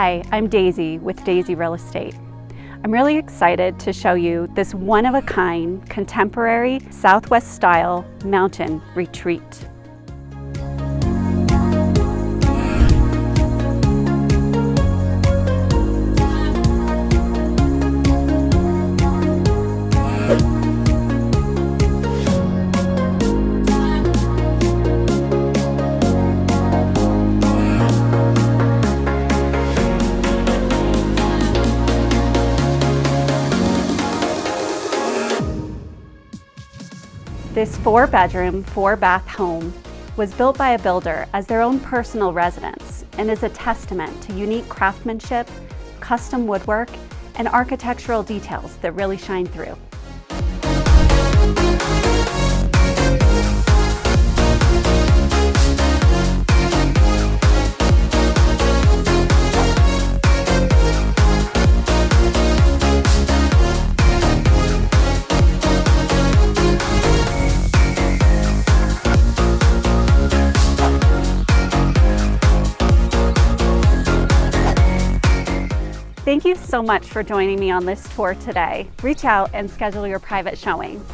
Hi, I'm Daisy with Daisy Real Estate. I'm really excited to show you this one-of-a-kind, contemporary, Southwest-style mountain retreat. This 4-bedroom, 4-bath home was built by a builder as their own personal residence and is a testament to unique craftsmanship, custom woodwork, and architectural details that really shine through. Thank you so much for joining me on this tour today. Reach out and schedule your private showing.